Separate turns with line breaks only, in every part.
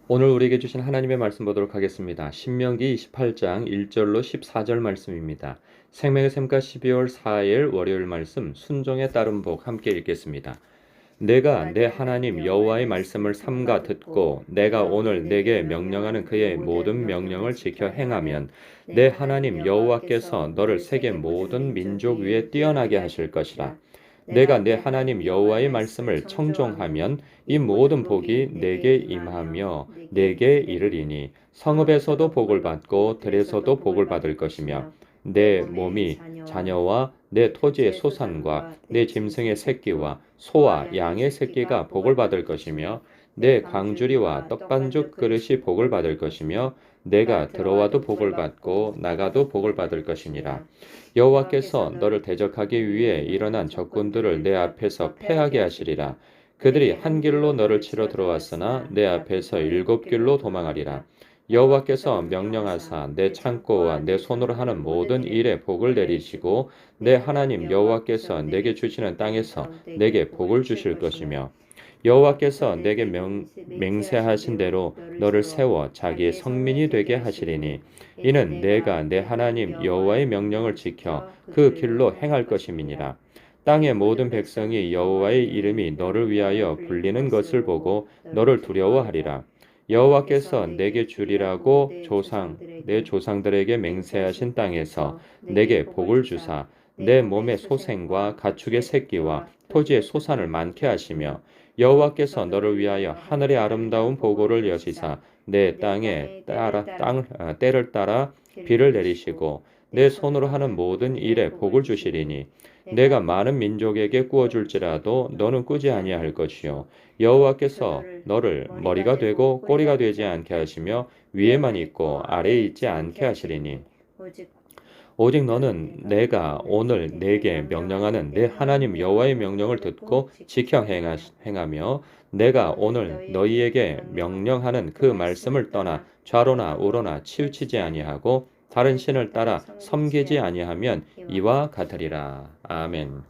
오늘 우리에게 주신 하나님의 말씀 보도록 하겠습니다. 신명기 28장 1절로 14절 말씀입니다. 생명의 샘가 12월 4일 월요일 말씀 순종에 따른 복 함께 읽겠습니다. 내가 내 하나님 여호와의 말씀을 삼가 듣고 내가 오늘 내게 명령하는 그의 모든 명령을 지켜 행하면 내 하나님 여호와께서 너를 세계 모든 민족 위에 뛰어나게 하실 것이라. 내가 내 하나님 여호와의 말씀을 청종하면 이 모든 복이 내게 임하며 내게 이르리니 성읍에서도 복을 받고 들에서도 복을 받을 것이며 내 몸이 자녀와 내 토지의 소산과 내 짐승의 새끼와 소와 양의 새끼가 복을 받을 것이며 내 광주리와 떡반죽 그릇이 복을 받을 것이며 내가 들어와도 복을 받고 나가도 복을 받을 것이니라. 여호와께서 너를 대적하기 위해 일어난 적군들을 내 앞에서 패하게 하시리라. 그들이 한 길로 너를 치러 들어왔으나 내 앞에서 일곱 길로 도망하리라. 여호와께서 명령하사 내 창고와 내 손으로 하는 모든 일에 복을 내리시고 내 하나님 여호와께서 내게 주시는 땅에서 내게 복을 주실 것이며 여호와께서 내게 맹세하신 대로 너를 세워 자기의 성민이 되게 하시리니 이는 내가 내 하나님 여호와의 명령을 지켜 그 길로 행할 것임이니라. 땅의 모든 백성이 여호와의 이름이 너를 위하여 불리는 것을 보고 너를 두려워하리라. 여호와께서 내게 주리라고 내 조상들에게 맹세하신 땅에서 내게 복을 주사 내 몸의 소생과 가축의 새끼와 토지의 소산을 많게 하시며 여호와께서 너를 위하여 하늘의 아름다운 보고를 여시사 내 땅에 때를 따라 비를 내리시고 내 손으로 하는 모든 일에 복을 주시리니 내가 많은 민족에게 구워줄지라도 너는 꾸지 아니할 것이요 여호와께서 너를 머리가 되고 꼬리가 되지 않게 하시며 위에만 있고 아래에 있지 않게 하시리니 오직 너는 내가 오늘 내게 명령하는 내 하나님 여호와의 명령을 듣고 지켜 행하며 내가 오늘 너희에게 명령하는 그 말씀을 떠나 좌로나 우로나 치우치지 아니하고 다른 신을 따라 섬기지 아니하면 이와 같으리라. 아멘.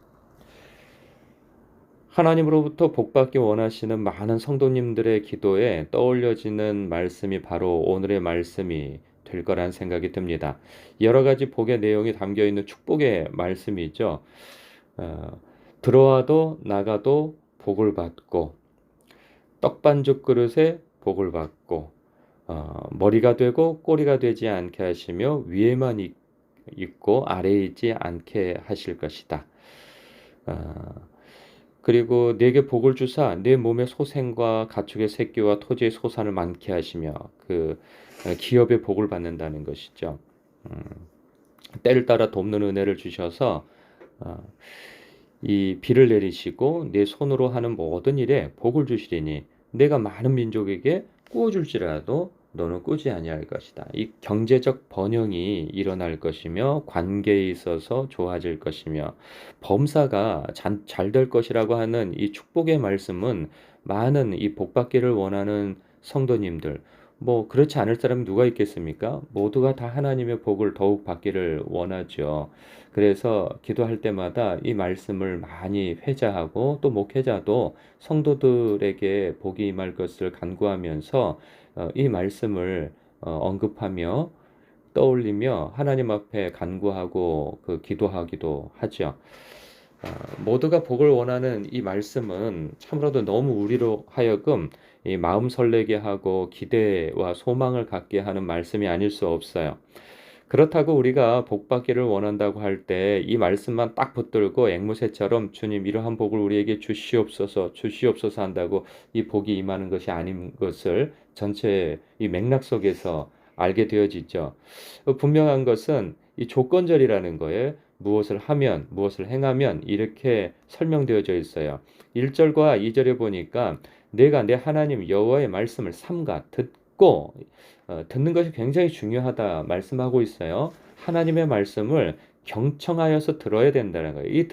하나님으로부터 복받기 원하시는 많은 성도님들의 기도에 떠올려지는 말씀이 바로 오늘의 말씀이 될 거란 생각이 듭니다. 여러 가지 복의 내용이 담겨 있는 축복의 말씀이죠. 들어와도 나가도 복을 받고 떡반죽 그릇에 복을 받고 머리가 되고 꼬리가 되지 않게 하시며 위에만 있고 아래에 있지 않게 하실 것이다. 그리고 내게 복을 주사 내 몸의 소생과 가축의 새끼와 토지의 소산을 많게 하시며 그 기업의 복을 받는다는 것이죠. 때를 따라 돕는 은혜를 주셔서 이 비를 내리시고 내 손으로 하는 모든 일에 복을 주시리니 내가 많은 민족에게 구워줄지라도 너는 꾸지 아니할 것이다. 이 경제적 번영이 일어날 것이며 관계에 있어서 좋아질 것이며 범사가 잘 될 것이라고 하는 이 축복의 말씀은 많은 이 복받기를 원하는 성도님들 뭐 그렇지 않을 사람이 누가 있겠습니까? 모두가 다 하나님의 복을 더욱 받기를 원하죠. 그래서 기도할 때마다 이 말씀을 많이 회자하고 또 목회자도 성도들에게 복이 임할 것을 간구하면서 이 말씀을 언급하며 떠올리며 하나님 앞에 간구하고 그 기도하기도 하죠. 모두가 복을 원하는 이 말씀은 참으로도 너무 우리로 하여금 이 마음 설레게 하고 기대와 소망을 갖게 하는 말씀이 아닐 수 없어요. 그렇다고 우리가 복 받기를 원한다고 할 때 이 말씀만 딱 붙들고 앵무새처럼 주님 이러한 복을 우리에게 주시옵소서 주시옵소서 한다고 이 복이 임하는 것이 아닌 것을 전체 이 맥락 속에서 알게 되어지죠. 분명한 것은 이 조건절이라는 거에 무엇을 하면 무엇을 행하면 이렇게 설명되어져 있어요. 1절과 2절에 보니까 내가 내 하나님 여호와의 말씀을 삼가 듣고 듣는 것이 굉장히 중요하다 말씀하고 있어요. 하나님의 말씀을 경청하여서 들어야 된다는 거예요.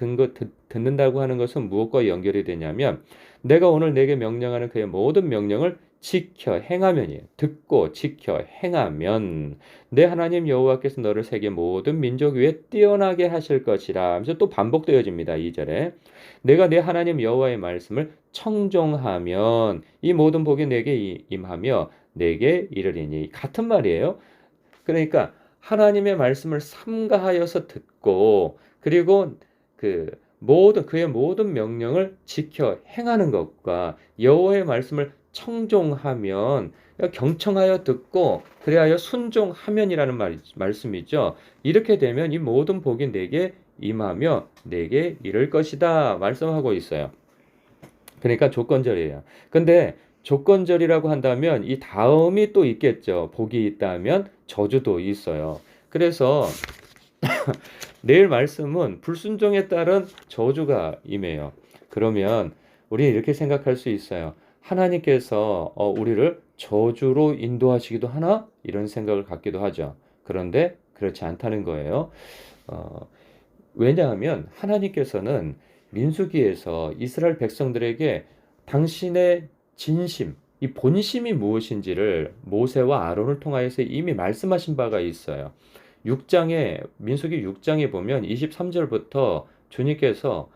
듣는다고 하는 것은 무엇과 연결이 되냐면 내가 오늘 내게 명령하는 그의 모든 명령을 지켜 행하면이에요. 듣고 지켜 행하면 내 하나님 여호와께서 너를 세계 모든 민족 위에 뛰어나게 하실 것이라 하면서 또 반복되어집니다. 2절에 내가 내 하나님 여호와의 말씀을 청종하면 이 모든 복이 내게 임하며 내게 이르리니 같은 말이에요. 그러니까 하나님의 말씀을 삼가하여서 듣고 그리고 그의 모든 명령을 지켜 행하는 것과 여호와의 말씀을 청종하면 경청하여 듣고 그리하여 순종하면이라는 말씀이죠. 이렇게 되면 이 모든 복이 내게 임하며 내게 이를 것이다 말씀하고 있어요. 그러니까 조건절이에요. 근데 조건절이라고 한다면 이 다음이 또 있겠죠. 복이 있다면 저주도 있어요. 그래서 내일 말씀은 불순종에 따른 저주가 임해요. 그러면 우리는 이렇게 생각할 수 있어요. 하나님께서 우리를 저주로 인도하시기도 하나? 이런 생각을 갖기도 하죠. 그런데 그렇지 않다는 거예요. 어, 왜냐하면 하나님께서는 민수기에서 이스라엘 백성들에게 당신의 진심, 이 본심이 무엇인지를 모세와 아론을 통하여서 이미 말씀하신 바가 있어요. 6장에 민수기 6장에 보면 23절부터 주님께서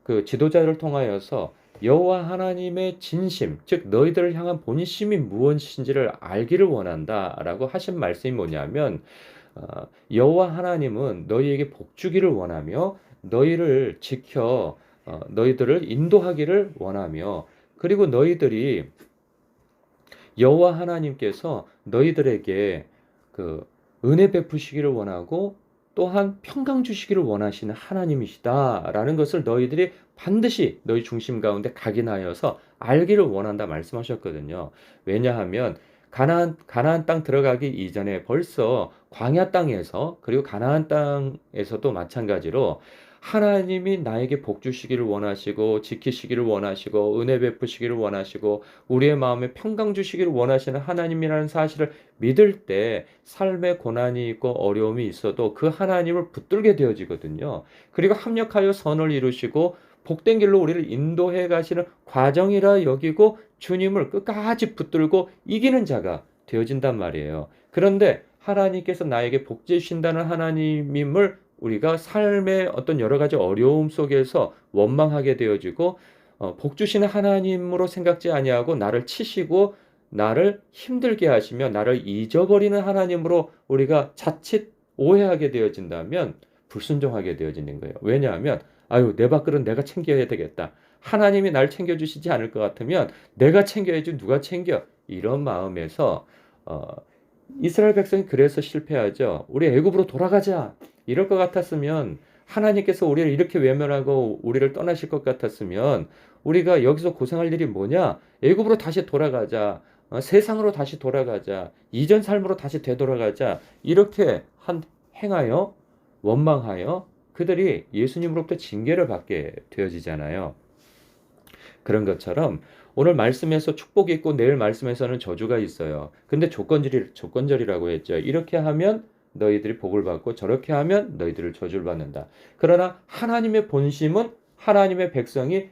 그 지도자를 통하여서 여호와 하나님의 진심, 즉 너희들을 향한 본심이 무엇인지를 알기를 원한다라고 하신 말씀이 뭐냐면 여호와 하나님은 너희에게 복 주기를 원하며 너희를 지켜 너희들을 인도하기를 원하며 그리고 너희들이 여호와 하나님께서 너희들에게 그 은혜 베푸시기를 원하고 또한 평강 주시기를 원하시는 하나님이시다라는 것을 너희들이 반드시 너희 중심 가운데 각인하여서 알기를 원한다 말씀하셨거든요. 왜냐하면 가나안 땅 들어가기 이전에 벌써 광야 땅에서 그리고 가나안 땅에서도 마찬가지로 하나님이 나에게 복 주시기를 원하시고 지키시기를 원하시고 은혜 베푸시기를 원하시고 우리의 마음에 평강 주시기를 원하시는 하나님이라는 사실을 믿을 때 삶에 고난이 있고 어려움이 있어도 그 하나님을 붙들게 되어지거든요. 그리고 합력하여 선을 이루시고 복된 길로 우리를 인도해 가시는 과정이라 여기고 주님을 끝까지 붙들고 이기는 자가 되어진단 말이에요. 그런데 하나님께서 나에게 복 주신다는 하나님임을 우리가 삶의 어떤 여러 가지 어려움 속에서 원망하게 되어지고 복 주시는 하나님으로 생각지 아니하고 나를 치시고 나를 힘들게 하시며 나를 잊어버리는 하나님으로 우리가 자칫 오해하게 되어진다면 불순종하게 되어지는 거예요. 왜냐하면 아유 내 밥그릇 내가 챙겨야 되겠다. 하나님이 날 챙겨주시지 않을 것 같으면 내가 챙겨야지 누가 챙겨. 이런 마음에서 이스라엘 백성이 그래서 실패하죠. 우리 애굽으로 돌아가자. 이럴 것 같았으면 하나님께서 우리를 이렇게 외면하고 우리를 떠나실 것 같았으면 우리가 여기서 고생할 일이 뭐냐? 애굽으로 다시 돌아가자. 세상으로 다시 돌아가자. 이전 삶으로 다시 되돌아가자. 이렇게 행하여 원망하여 그들이 예수님으로부터 징계를 받게 되어지잖아요. 그런 것처럼 오늘 말씀에서 축복이 있고 내일 말씀에서는 저주가 있어요. 근데 조건절이라고 했죠. 이렇게 하면 너희들이 복을 받고 저렇게 하면 너희들을 저주를 받는다. 그러나 하나님의 본심은 하나님의 백성이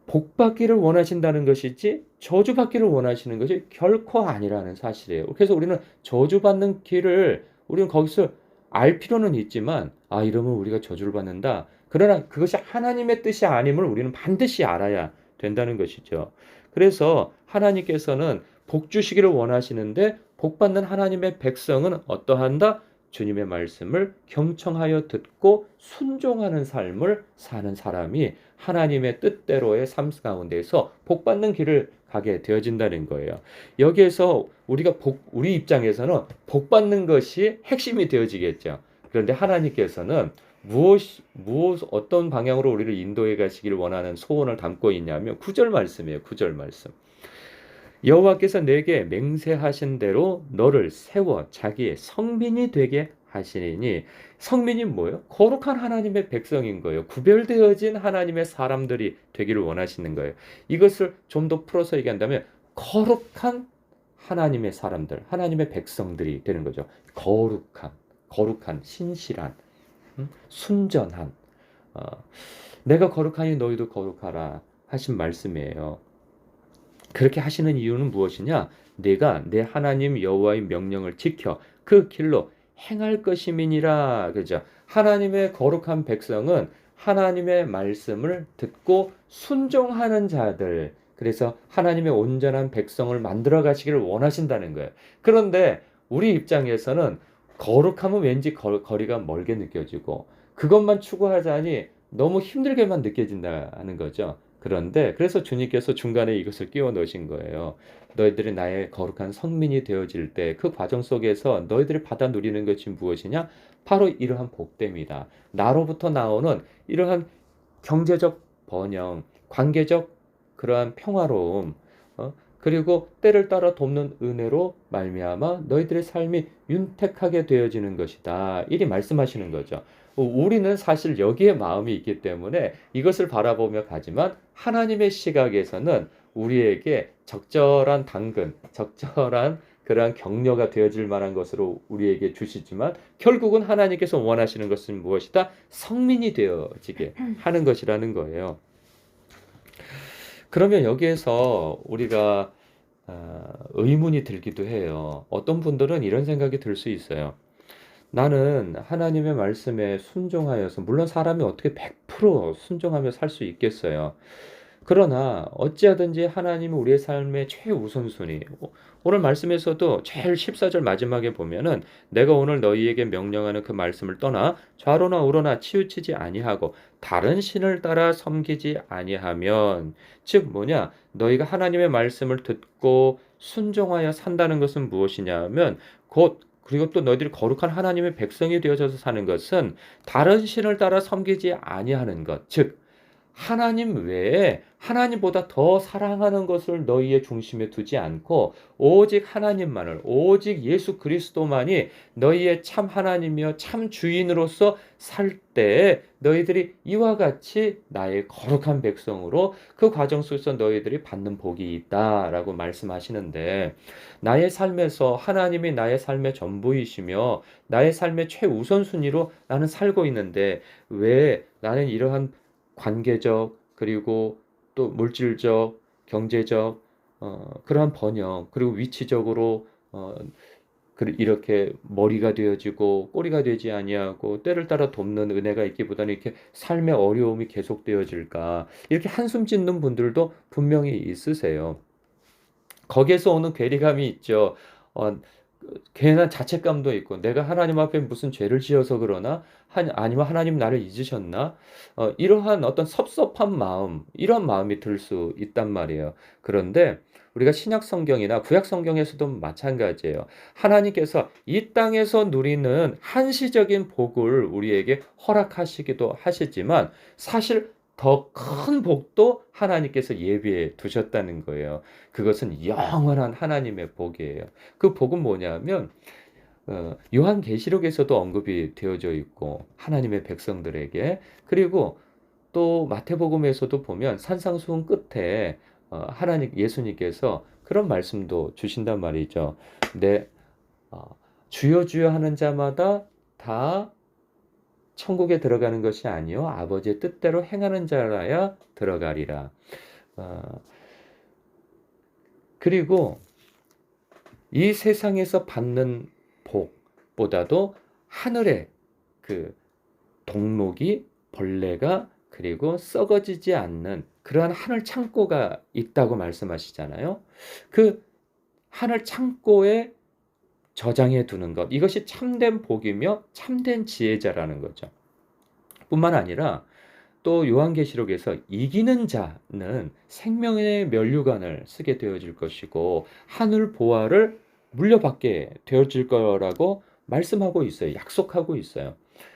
복받기를 원하신다는 것이지 저주받기를 원하시는 것이 결코 아니라는 사실이에요. 그래서 우리는 저주받는 길을 우리는 거기서 알 필요는 있지만 이러면 우리가 저주를 받는다. 그러나 그것이 하나님의 뜻이 아님을 우리는 반드시 알아야 된다는 것이죠. 그래서 하나님께서는 복 주시기를 원하시는데 복 받는 하나님의 백성은 어떠한다? 주님의 말씀을 경청하여 듣고 순종하는 삶을 사는 사람이 하나님의 뜻대로의 삶 가운데서 복 받는 길을 가게 되어진다는 거예요. 여기에서 우리 입장에서는 복 받는 것이 핵심이 되어지겠죠. 그런데 하나님께서는 어떤 방향으로 우리를 인도해 가시기를 원하는 소원을 담고 있냐면 9절 말씀이에요. 9절 말씀. 여호와께서 내게 맹세하신 대로 너를 세워 자기의 성민이 되게 하시니 성민이 뭐예요? 거룩한 하나님의 백성인 거예요. 구별되어진 하나님의 사람들이 되기를 원하시는 거예요. 이것을 좀 더 풀어서 얘기한다면 거룩한 하나님의 사람들, 하나님의 백성들이 되는 거죠. 거룩한, 신실한, 순전한. 내가 거룩하니 너희도 거룩하라 하신 말씀이에요. 그렇게 하시는 이유는 무엇이냐? 내가 내 하나님 여호와의 명령을 지켜 그 길로 행할 것임이니라. 그죠? 하나님의 거룩한 백성은 하나님의 말씀을 듣고 순종하는 자들. 그래서 하나님의 온전한 백성을 만들어 가시기를 원하신다는 거예요. 그런데 우리 입장에서는 거룩함은 왠지 거리가 멀게 느껴지고 그것만 추구하자니 너무 힘들게만 느껴진다는 거죠. 그런데 그래서 주님께서 중간에 이것을 끼워 넣으신 거예요. 너희들이 나의 거룩한 성민이 되어질 때 그 과정 속에서 너희들이 받아 누리는 것이 무엇이냐? 바로 이러한 복됨이다. 나로부터 나오는 이러한 경제적 번영, 관계적 그러한 평화로움, 그리고 때를 따라 돕는 은혜로 말미암아 너희들의 삶이 윤택하게 되어지는 것이다. 이리 말씀하시는 거죠. 우리는 사실 여기에 마음이 있기 때문에 이것을 바라보며 가지만 하나님의 시각에서는 우리에게 적절한 당근, 적절한 그러한 격려가 되어질 만한 것으로 우리에게 주시지만 결국은 하나님께서 원하시는 것은 무엇이다? 성민이 되어지게 하는 것이라는 거예요. 그러면 여기에서 우리가 의문이 들기도 해요. 어떤 분들은 이런 생각이 들 수 있어요. 나는 하나님의 말씀에 순종하여서, 물론 사람이 어떻게 100% 순종하며 살 수 있겠어요. 그러나 어찌하든지 하나님은 우리의 삶의 최우선순위. 오늘 말씀에서도 제일 14절 마지막에 보면은 내가 오늘 너희에게 명령하는 그 말씀을 떠나 좌로나 우로나 치우치지 아니하고 다른 신을 따라 섬기지 아니하면, 즉 뭐냐, 너희가 하나님의 말씀을 듣고 순종하여 산다는 것은 무엇이냐면 곧, 그리고 또 너희들이 거룩한 하나님의 백성이 되어져서 사는 것은 다른 신을 따라 섬기지 아니하는 것, 즉 하나님 외에 하나님보다 더 사랑하는 것을 너희의 중심에 두지 않고 오직 하나님만을, 오직 예수 그리스도만이 너희의 참 하나님이여 참 주인으로서 살 때 너희들이 이와 같이 나의 거룩한 백성으로 그 과정 속에서 너희들이 받는 복이 있다라고 말씀하시는데, 나의 삶에서 하나님이 나의 삶의 전부이시며 나의 삶의 최우선순위로 나는 살고 있는데 왜 나는 이러한 관계적, 그리고 또 물질적, 경제적, 그러한 번영, 그리고 위치적으로 이렇게 머리가 되어지고 꼬리가 되지 아니하고 때를 따라 돕는 은혜가 있기보다는 이렇게 삶의 어려움이 계속되어질까, 이렇게 한숨 짓는 분들도 분명히 있으세요. 거기에서 오는 괴리감이 있죠. 어, 괜한 자책감도 있고, 내가 하나님 앞에 무슨 죄를 지어서 그러나, 아니면 하나님 나를 잊으셨나? 이러한 어떤 섭섭한 마음, 이런 마음이 들 수 있단 말이에요. 그런데 우리가 신약 성경이나 구약 성경에서도 마찬가지예요. 하나님께서 이 땅에서 누리는 한시적인 복을 우리에게 허락하시기도 하시지만 사실 더 큰 복도 하나님께서 예비해 두셨다는 거예요. 그것은 영원한 하나님의 복이에요. 그 복은 뭐냐면 요한계시록에서도 언급이 되어져 있고 하나님의 백성들에게, 그리고 또 마태복음에서도 보면 산상수훈 끝에 하나님 예수님께서 그런 말씀도 주신단 말이죠. 내 주여 주여 하는 자마다 다 천국에 들어가는 것이 아니요 아버지의 뜻대로 행하는 자라야 들어가리라. 그리고 이 세상에서 받는 복보다도 하늘의 그 동록이, 벌레가, 그리고 썩어지지 않는 그러한 하늘 창고가 있다고 말씀하시잖아요. 그 하늘 창고에 저장해 두는 것, 이것이 참된 복이며 참된 지혜자라는 거죠. 뿐만 아니라 또 요한계시록에서 이기는 자는 생명의 면류관을 쓰게 되어질 것이고 하늘 보화를 물려받게 되어질 거라고 말씀하고 있어요. 약속하고 있어요.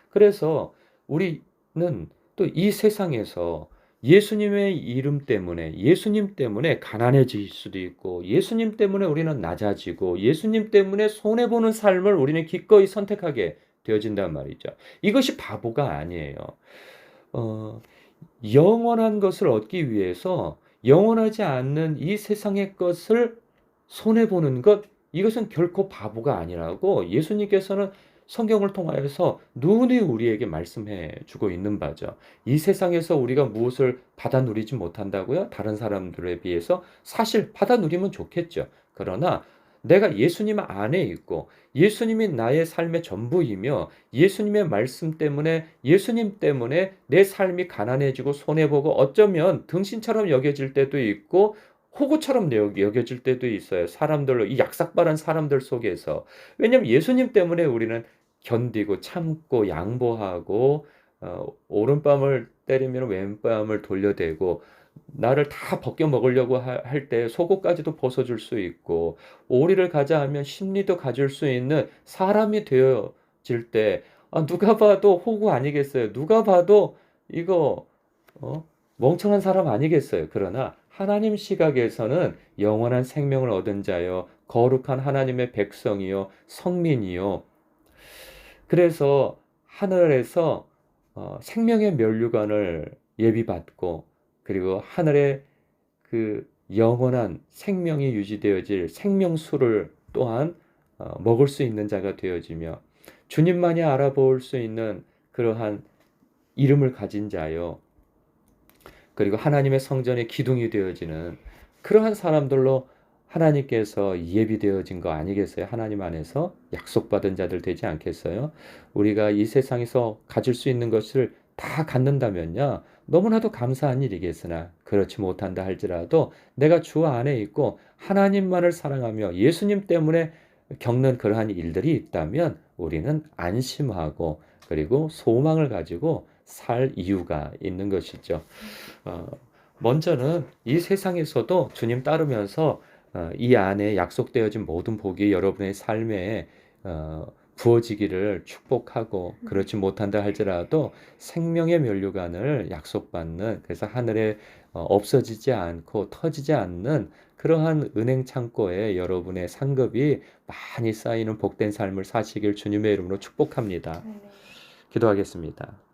그래서 우리는 또 이 세상에서 예수님의 이름 때문에, 예수님 때문에 가난해질 수도 있고, 예수님 때문에 우리는 낮아지고, 예수님 때문에 손해보는 삶을 우리는 기꺼이 선택하게 되어진단 말이죠. 이것이 바보가 아니에요. 영원한 것을 얻기 위해서 영원하지 않는 이 세상의 것을 손해보는 것, 이것은 결코 바보가 아니라고 예수님께서는 성경을 통하여서 누누이 우리에게 말씀해 주고 있는 바죠. 이 세상에서 우리가 무엇을 받아 누리지 못한다고요? 다른 사람들에 비해서 사실 받아 누리면 좋겠죠. 그러나 내가 예수님 안에 있고 예수님이 나의 삶의 전부이며 예수님의 말씀 때문에 예수님 때문에 내 삶이 가난해지고 손해보고 어쩌면 등신처럼 여겨질 때도 있고 호구처럼 여겨질 때도 있어요. 사람들로 이 약삭빠른 사람들 속에서. 왜냐하면 예수님 때문에 우리는 견디고 참고 양보하고 오른뺨을 때리면 왼뺨을 돌려대고 나를 다 벗겨 먹으려고 할 때 속옷까지도 벗어줄 수 있고 오리를 가자 하면 심리도 가질 수 있는 사람이 되어질 때 누가 봐도 호구 아니겠어요. 누가 봐도 이거 멍청한 사람 아니겠어요. 그러나 하나님 시각에서는 영원한 생명을 얻은 자요 거룩한 하나님의 백성이요 성민이요. 그래서 하늘에서 생명의 면류관을 예비받고 그리고 하늘의 그 영원한 생명이 유지되어질 생명수를 또한 먹을 수 있는 자가 되어지며 주님만이 알아볼 수 있는 그러한 이름을 가진 자요. 그리고 하나님의 성전의 기둥이 되어지는 그러한 사람들로 하나님께서 예비되어진 거 아니겠어요? 하나님 안에서 약속받은 자들 되지 않겠어요? 우리가 이 세상에서 가질 수 있는 것을 다 갖는다면요. 너무나도 감사한 일이겠으나 그렇지 못한다 할지라도 내가 주 안에 있고 하나님만을 사랑하며 예수님 때문에 겪는 그러한 일들이 있다면 우리는 안심하고 그리고 소망을 가지고 살 이유가 있는 것이죠. 어, 먼저는 이 세상에서도 주님 따르면서 이 안에 약속되어진 모든 복이 여러분의 삶에 부어지기를 축복하고 그렇지 못한다 할지라도 생명의 면류관을 약속받는 그래서 하늘에 없어지지 않고 터지지 않는 그러한 은행 창고에 여러분의 상급이 많이 쌓이는 복된 삶을 사시길 주님의 이름으로 축복합니다. 기도하겠습니다.